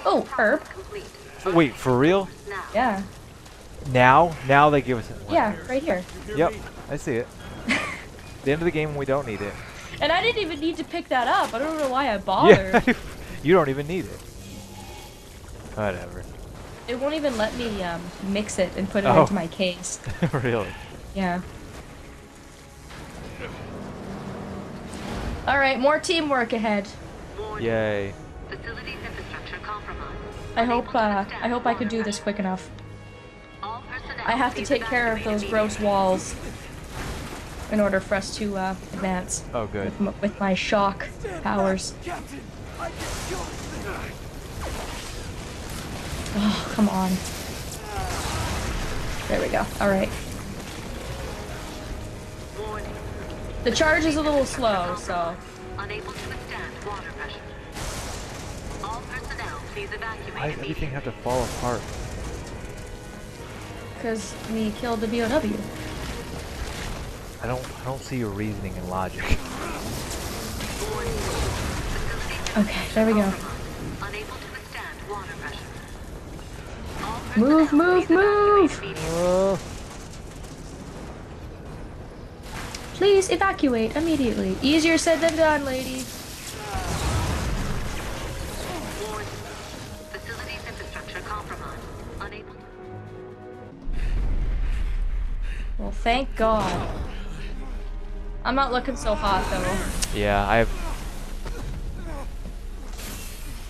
Oh, herb. Wait, for real? Yeah. Now? Now they give us it. Yeah, right here. Yep, I see it. The end of the game, we don't need it. And I didn't even need to pick that up. I don't know why I bothered. Yeah, you don't even need it. Whatever. It won't even let me mix it and put it Oh. into my case. Really? Yeah. Alright, more teamwork ahead. Yay. Facilities infrastructure compromised. I hope I could do this quick enough. All personnel I have to please take care of those evacuate gross walls in order for us to advance. Oh, good. With my shock powers. Captain, I just killed the Oh, come on. There we go. Alright. Warning. The charge is a little slow, so... Unable to withstand water pressure. All personnel, please evacuate. Why does everything have to fall apart? Because we killed the BOW. I don't see your reasoning and logic. Okay, there we go. Unable to withstand water pressure. All Move, personnel, move, please evacuate move! immediately. Please evacuate immediately. Easier said than done, lady. Warning. Facilities infrastructure compromised. Unable to... Well, thank God. I'm not looking so hot, though. Yeah, I have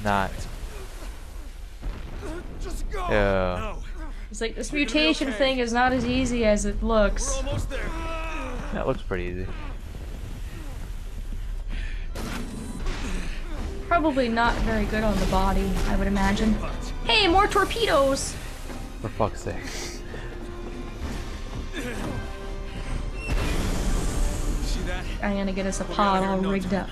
not. Just go. Yeah. It's like, this mutation thing is not as easy as it looks. Almost there. That looks pretty easy. Probably not very good on the body, I would imagine. Hey, more torpedoes! For fuck's sake. See that? I'm gonna get us a pod all rigged up.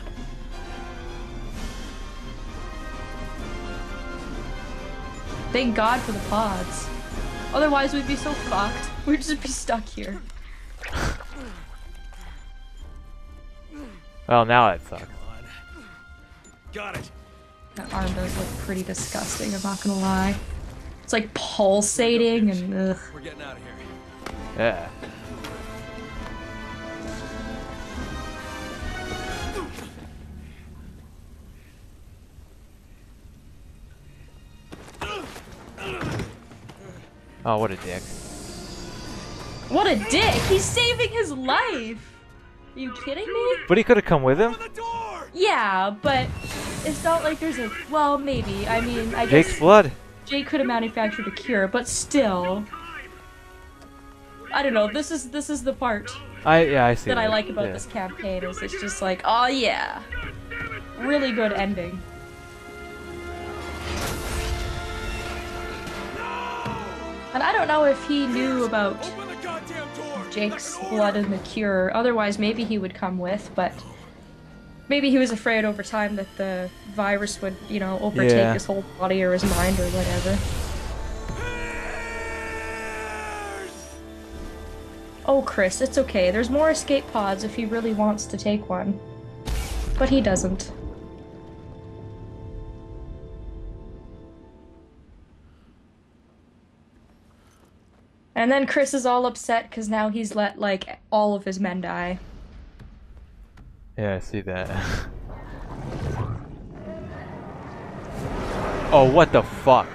Thank God for the pods. Otherwise, we'd be so fucked. We'd just be stuck here. Well, now it sucks. Got it. That arm does look pretty disgusting, I'm not gonna lie. It's like pulsating and ugh. We're getting out of here. Yeah. Oh, what a dick. What a dick! He's saving his life! Are you kidding me? But he could have come with him. The door. Yeah, but it's not like there's a... Well, maybe. I mean, I Jake's guess blood. Jake could have manufactured a cure, but still. I don't know, this is the part I see that I that. like about Yeah. this campaign, is it's just like, oh yeah. Really good ending. And I don't know if he knew about Open the goddamn door. Jake's blood and the cure. Otherwise, maybe he would come with, but maybe he was afraid over time that the virus would, you know, overtake Yeah. his whole body or his mind or whatever. Oh, Chris, it's okay. There's more escape pods if he really wants to take one. But he doesn't. And then Chris is all upset because now he's let, like, all of his men die. Yeah, I see that. Oh, what the fuck?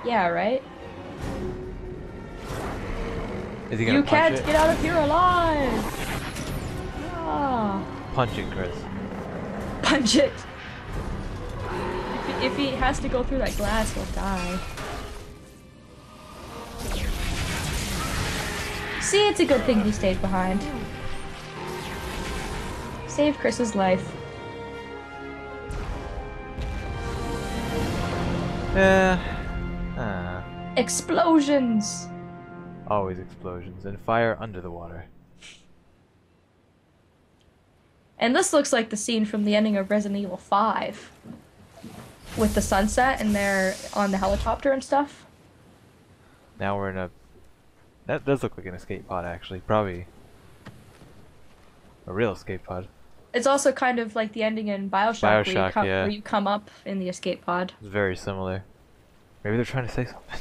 Yeah, right? Is he gonna You punch can't it? get out of here alive! Ah. Punch it, Chris. Punch it! If he has to go through that glass, he'll die. See, it's a good thing he stayed behind. Saved Chris's life. Explosions! Always explosions and fire under the water. And this looks like the scene from the ending of Resident Evil 5. With the sunset and they're on the helicopter and stuff. Now we're in a... That does look like an escape pod, actually. Probably a real escape pod. It's also kind of like the ending in BioShock Bioshock, where yeah. you come up in the escape pod. It's very similar. Maybe they're trying to say something.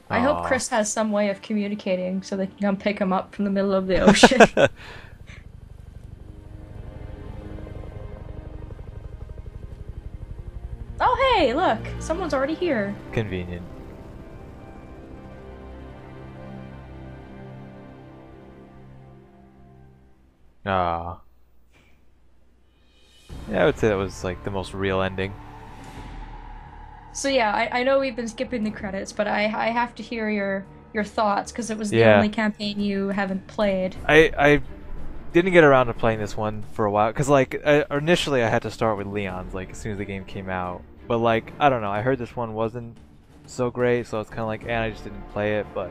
I hope Aw. Chris has some way of communicating so they can come pick him up from the middle of the ocean. Oh, hey, look, someone's already here. Convenient. Ah. Yeah, I would say that was like the most real ending. So yeah, I know we've been skipping the credits, but I have to hear your thoughts because it was the Yeah. only campaign you haven't played. I didn't get around to playing this one for a while because like initially I had to start with Leon's like as soon as the game came out. But like I don't know, I heard this one wasn't so great, so it's kind of like, and I just didn't play it. But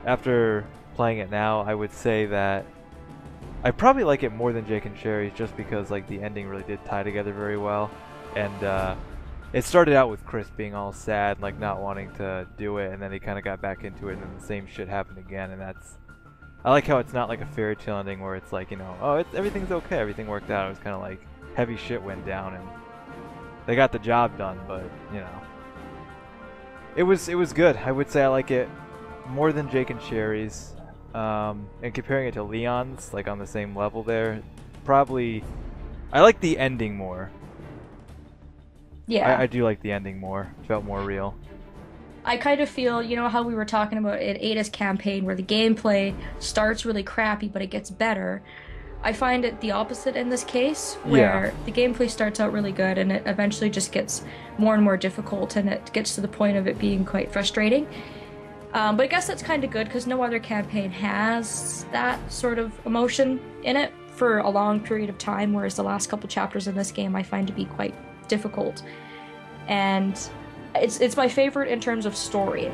after playing it now, I would say that I probably like it more than Jake and Sherry's just because like the ending really did tie together very well, and it started out with Chris being all sad, like not wanting to do it, and then he kind of got back into it, and then the same shit happened again, and that's. I like how it's not like a fairy tale ending where it's like, you know, oh, everything's okay, everything worked out. It was kind of like heavy shit went down, and they got the job done, but you know, it was good. I would say I like it more than Jake and Sherry's. And comparing it to Leon's, like on the same level there, probably I like the ending more. Yeah. I do like the ending more. It felt more real. I kind of feel, you know how we were talking about in Ada's campaign where the gameplay starts really crappy but it gets better. I find it the opposite in this case, where Yeah. the gameplay starts out really good and it eventually just gets more and more difficult and it gets to the point of it being quite frustrating. But I guess that's kind of good because no other campaign has that sort of emotion in it for a long period of time, whereas the last couple chapters in this game I find to be quite difficult. And it's my favorite in terms of story,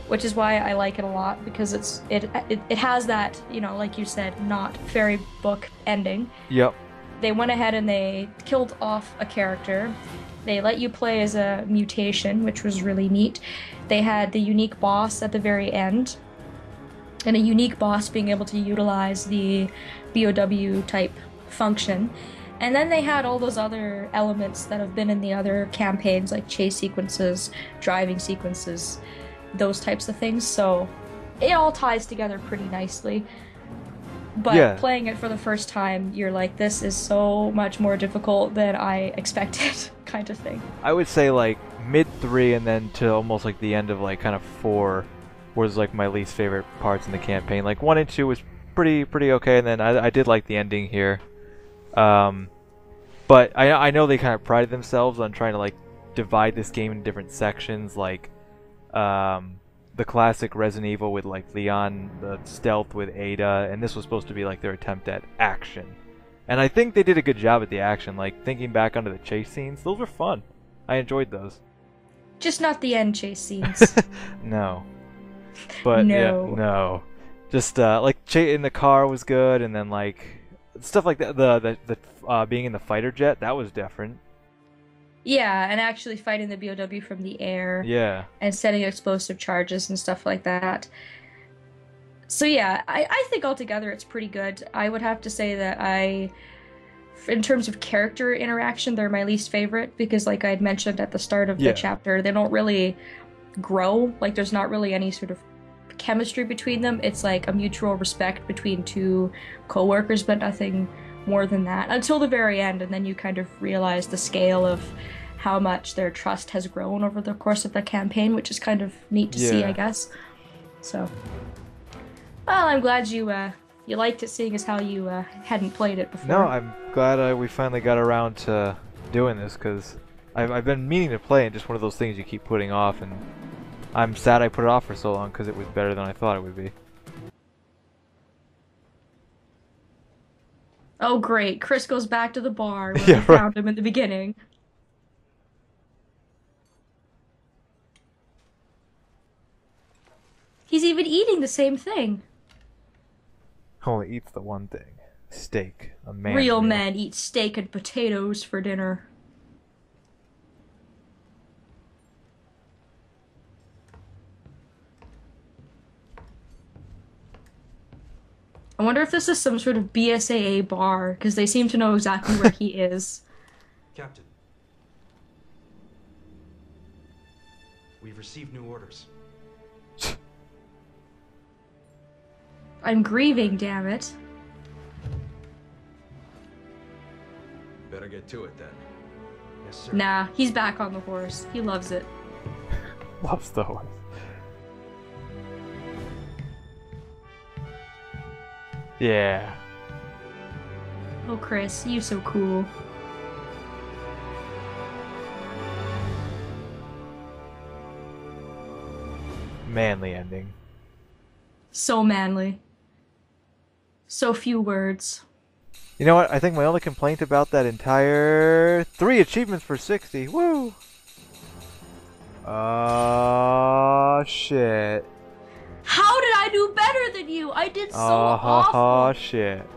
which is why I like it a lot because it has that, you know, like you said, not fairy book ending. Yep. They went ahead and they killed off a character. They let you play as a mutation, which was really neat. They had the unique boss at the very end, and a unique boss being able to utilize the BOW type function. And then they had all those other elements that have been in the other campaigns, like chase sequences, driving sequences, those types of things. So it all ties together pretty nicely. But Yeah. playing it for the first time, you're like, this is so much more difficult than I expected, kind of thing. I would say like mid 3 and then to almost like the end of like kind of 4 was like my least favorite parts in the campaign. Like 1 and 2 was pretty okay, and then I did like the ending here. But I know they kind of prided themselves on trying to like divide this game into different sections, like the classic Resident Evil with like Leon, the stealth with Ada, and this was supposed to be like their attempt at action. And I think they did a good job at the action. Like thinking back onto the chase scenes, those were fun. I enjoyed those. Just not the end chase scenes. No. But No. yeah, no. Just like in the car was good, and then like stuff like that. The being in the fighter jet, that was different. Yeah, and actually fighting the BOW from the air Yeah. and setting explosive charges and stuff like that. So yeah, I think altogether it's pretty good. I would have to say that in terms of character interaction, they're my least favorite because like I had mentioned at the start of the Yeah. chapter, they don't really grow. Like there's not really any sort of chemistry between them. It's like a mutual respect between two co-workers, but nothing more than that until the very end, and then you kind of realize the scale of how much their trust has grown over the course of the campaign, which is kind of neat to see, Yeah. I guess. So, well, I'm glad you liked it, seeing as how you hadn't played it before. No, I'm glad we finally got around to doing this because I've been meaning to play, and just one of those things you keep putting off, and I'm sad I put it off for so long because it was better than I thought it would be. Oh, great! Chris goes back to the bar where Yeah, we right. found him in the beginning. He's even eating the same thing. Only eats the one thing: steak. A man. Real meal. men eat steak and potatoes for dinner. I wonder if this is some sort of BSAA bar, because they seem to know exactly where he is. Captain. We've received new orders. I'm grieving, damn it. Better get to it then. Yes, sir. Nah, he's back on the horse. He loves it. Loves the horse. Yeah. Oh, Chris, you so cool. Manly ending. So manly. So few words. You know what? I think my only complaint about that entire 3 achievements for 60. Woo! Oh shit. How did I do better than you? I did so Oh awful. shit.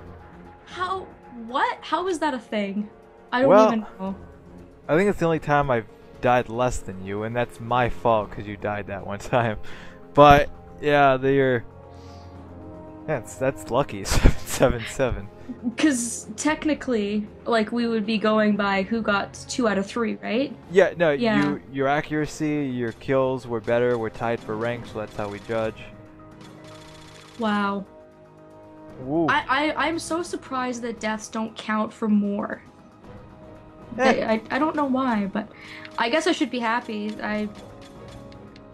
How? What? How is that a thing? I don't Well, even know. I think it's the only time I've died less than you, and that's my fault because you died that one time. But yeah, that's lucky. 777. Because technically, like, we would be going by who got 2 out of 3, right? Yeah, no, Yeah. your accuracy, your kills were better. We're tied for rank, so that's how we judge. Wow. Woo. I'm so surprised that deaths don't count for more. Eh. I don't know why, but I guess I should be happy. I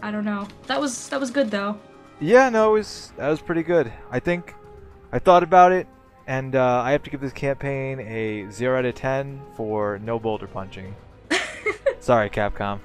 don't know. That was good though. Yeah, no, that was pretty good. I think I thought about it, and I have to give this campaign a 0 out of 10 for no boulder punching. Sorry, Capcom.